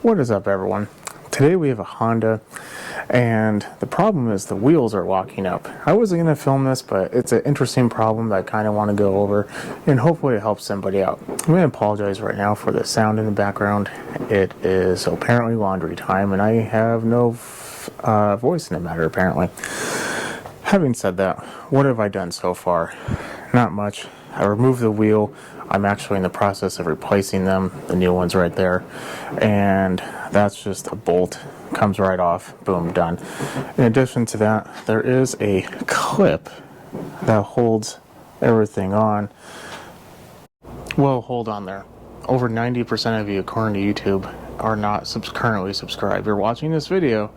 What is up, everyone? Today we have a Honda, and the problem is the wheels are locking up. I wasn't going to film this, but it's an interesting problem that I kind of want to go over, and hopefully it helps somebody out. I'm going to apologize right now for the sound in the background. It is apparently laundry time, and I have no voice in the matter, apparently. Having said that, what have I done so far? Not much. I removed the wheel. I'm actually in the process of replacing them. The new one's right there. And that's just a bolt. Comes right off. Boom, done. In addition to that, there is a clip that holds everything on. Well, hold on there. Over 90% of you, according to YouTube, are not currently subscribed. You're watching this video,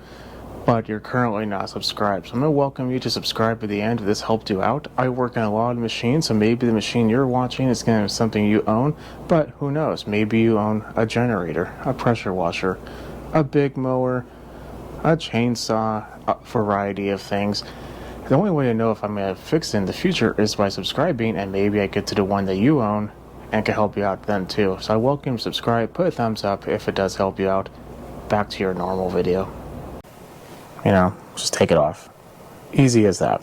but you're currently not subscribed. So I'm going to welcome you to subscribe at the end if this helped you out. I work on a lot of machines, so maybe the machine you're watching is going to be something you own, but who knows? Maybe you own a generator, a pressure washer, a big mower, a chainsaw, a variety of things. The only way to know if I'm going to fix it in the future is by subscribing, and maybe I get to the one that you own and can help you out then too. So I welcome you to subscribe, put a thumbs up if it does help you out. Back to your normal video. You know, just take it off. Easy as that.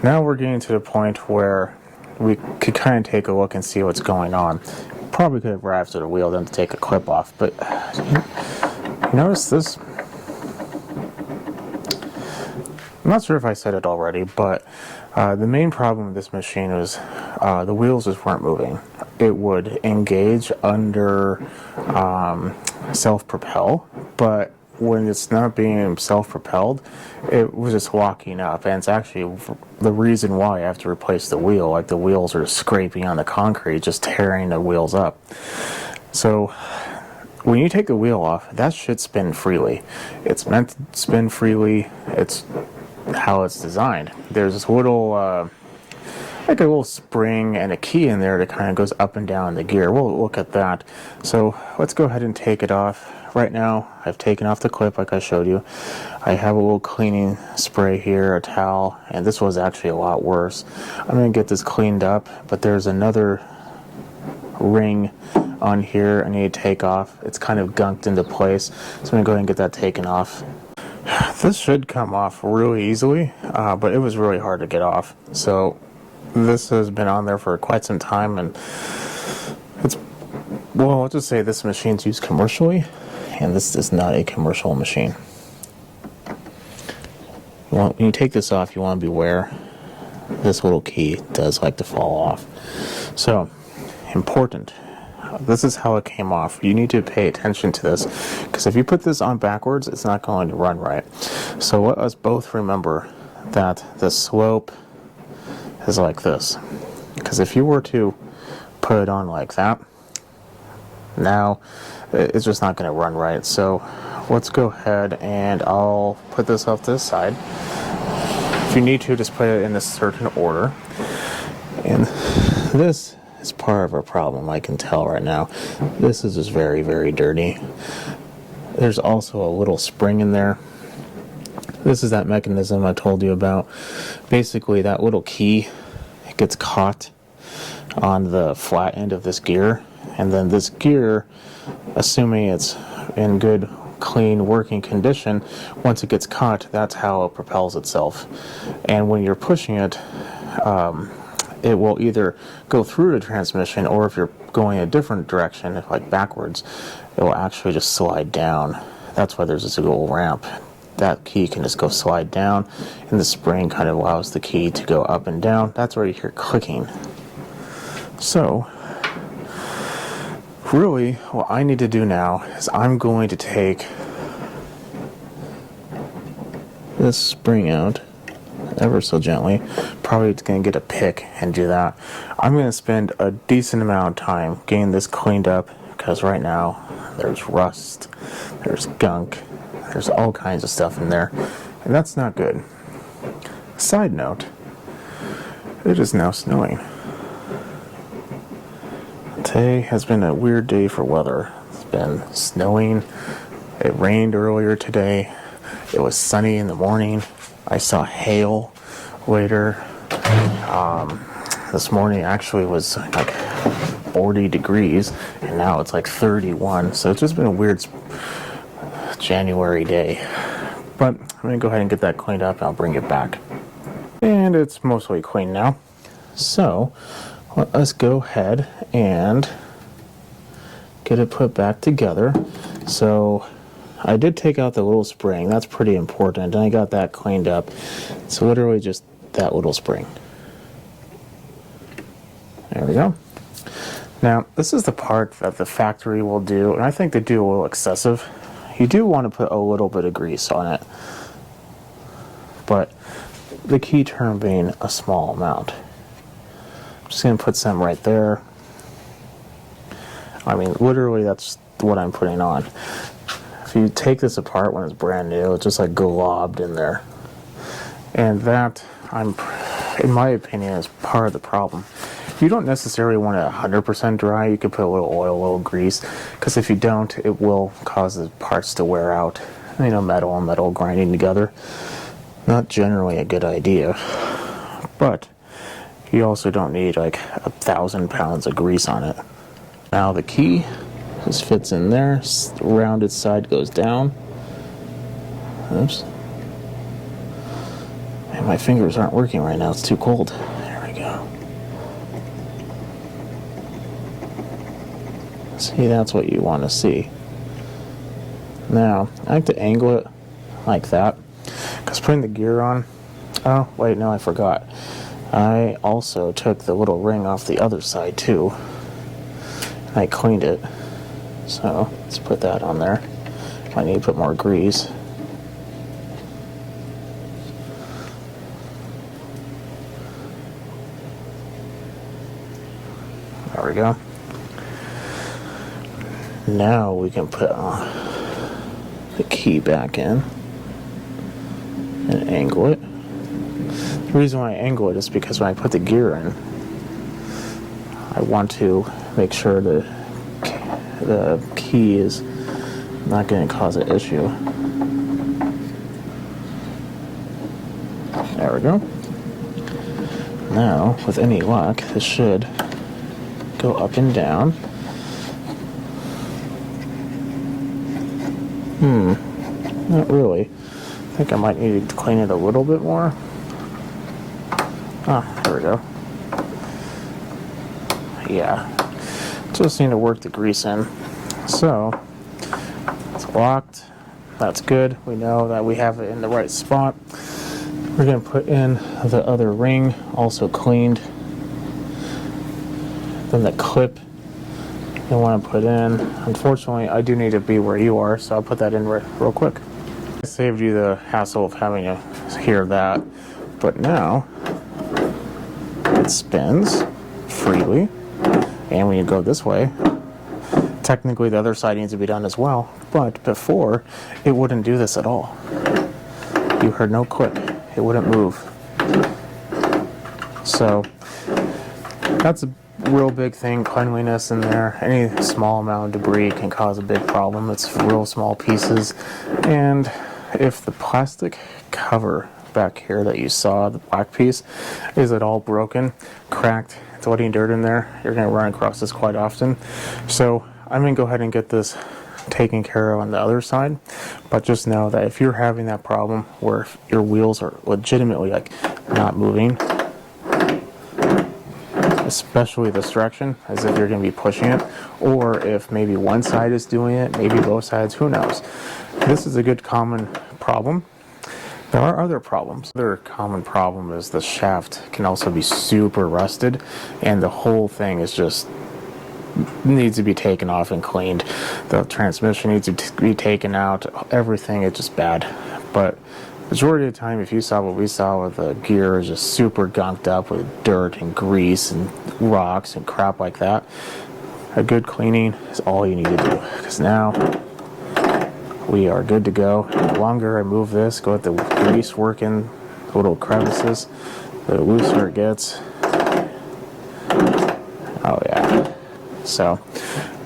Now we're getting to the point where we could kind of take a look and see what's going on. Probably could have grabbed to the wheel then to take a clip off, but you notice this? I'm not sure if I said it already, but the main problem with this machine was the wheels just weren't moving. It would engage under self-propel, but when it's not being self-propelled, it was just locking up, and it's actually the reason why I have to replace the wheel. Like, the wheels are scraping on the concrete, just tearing the wheels up. So when you take the wheel off, that should spin freely. It's meant to spin freely. It's how it's designed. There's this little like a little spring and a key in there that kind of goes up and down the gear. We'll look at that. So let's go ahead and take it off. Right now, I've taken off the clip like I showed you. I have a little cleaning spray here, a towel, and this was actually a lot worse. I'm going to get this cleaned up, but there's another ring on here I need to take off. It's kind of gunked into place, so I'm going to go ahead and get that taken off. This should come off really easily, but it was really hard to get off. So this has been on there for quite some time, and it's, well, I'll just say this machine's used commercially, and this is not a commercial machine. When you take this off, you want to beware. This little key does like to fall off. So, important. This is how it came off. You need to pay attention to this, because if you put this on backwards, it's not going to run right. So let us both remember that the slope is like this. Because if you were to put it on like that, now it's just not going to run right. So let's go ahead and I'll put this off this side. If you need to, just put it in a certain order. And this is part of our problem, I can tell right now. This is just very, very dirty. There's also a little spring in there. This is that mechanism I told you about. Basically, that little key, it gets caught on the flat end of this gear, and then this gear, assuming it's in good, clean, working condition, once it gets caught, that's how it propels itself. And when you're pushing it, it will either go through the transmission, or if you're going a different direction, like backwards, it will actually just slide down. That's why there's this little ramp. That key can just go slide down, and the spring kind of allows the key to go up and down. That's where you hear clicking. So really, what I need to do now is I'm going to take this spring out ever so gently. Probably going to get a pick and do that. I'm going to spend a decent amount of time getting this cleaned up, because right now there's rust, there's gunk, there's all kinds of stuff in there, and that's not good. Side note, it is now snowing. Today has been a weird day for weather. It's been snowing. It rained earlier today. It was sunny in the morning. I saw hail later. This morning actually was like 40 degrees, and now it's like 31. So it's just been a weird January day. But I'm going to go ahead and get that cleaned up, and I'll bring it back. And it's mostly clean now. So let us go ahead and get it put back together. So I did take out the little spring. That's pretty important. And I got that cleaned up. So literally just that little spring. There we go. Now, this is the part that the factory will do, and I think they do a little excessive. You do want to put a little bit of grease on it, but the key term being a small amount. I'm just going to put some right there. I mean, literally, that's what I'm putting on. If you take this apart when it's brand new, it's just like globbed in there. And that, in my opinion, is part of the problem. You don't necessarily want it 100% dry. You could put a little oil, a little grease, because if you don't, it will cause the parts to wear out. You know, metal and metal grinding together. Not generally a good idea. But you also don't need like 1,000 pounds of grease on it. Now the key just fits in there. The rounded side goes down. Oops. Man, my fingers aren't working right now. It's too cold. There we go. See, that's what you want to see. Now, I like to angle it like that, because putting the gear on, oh, wait, no, I forgot. I also took the little ring off the other side, too. I cleaned it. So, let's put that on there. I need to put more grease. There we go. Now we can put the key back in and angle it. The reason why I angle it is because when I put the gear in, I want to make sure the key is not going to cause an issue. There we go. Now, with any luck, this should go up and down. Not really. I think I might need to clean it a little bit more. Ah, there we go. Yeah. Just need to work the grease in. So, it's locked. That's good. We know that we have it in the right spot. We're going to put in the other ring, also cleaned. Then the clip you want to put in. Unfortunately, I do need to be where you are, so I'll put that in real quick. I saved you the hassle of having to hear that, but now it spins freely, and when you go this way, technically the other side needs to be done as well, but before, it wouldn't do this at all. You heard no click. It wouldn't move. So that's a real big thing, cleanliness in there. Any small amount of debris can cause a big problem. It's real small pieces. And if the plastic cover back here that you saw, the black piece, is at all broken, cracked, it's letting dirt in there, you're going to run across this quite often. So I'm going to go ahead and get this taken care of on the other side, but just know that if you're having that problem where your wheels are legitimately like not moving, especially this direction, as if you're going to be pushing it, or if maybe one side is doing it, maybe both sides, who knows. This is a good common problem. There are other problems. Another common problem is the shaft can also be super rusted, and the whole thing is just needs to be taken off and cleaned. The transmission needs to be taken out. Everything is just bad. But majority of the time, if you saw what we saw with the gear, is just super gunked up with dirt and grease and rocks and crap like that, a good cleaning is all you need to do. Because now we are good to go. The longer I move this, go with the grease working the little crevices, the looser it gets. Oh yeah. So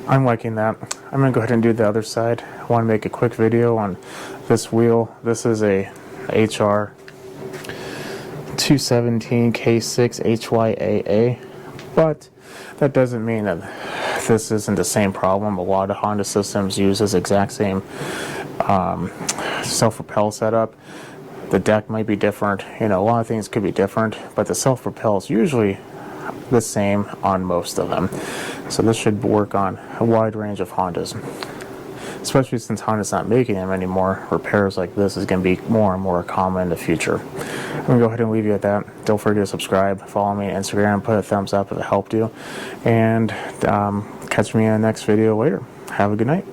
I'm liking that. I'm going to go ahead and do the other side. I want to make a quick video on this wheel. This is a HR 217 K6 HYAA. But that doesn't mean that this isn't the same problem. A lot of Honda systems use this exact same self-propel setup. The deck might be different, a lot of things could be different, but the self-propel is usually the same on most of them. So this should work on a wide range of Hondas. Especially since Honda's not making them anymore, repairs like this is going to be more and more common in the future. I'm going to go ahead and leave you at that. Don't forget to subscribe, follow me on Instagram, put a thumbs up if it helped you, and catch me in the next video later. Have a good night.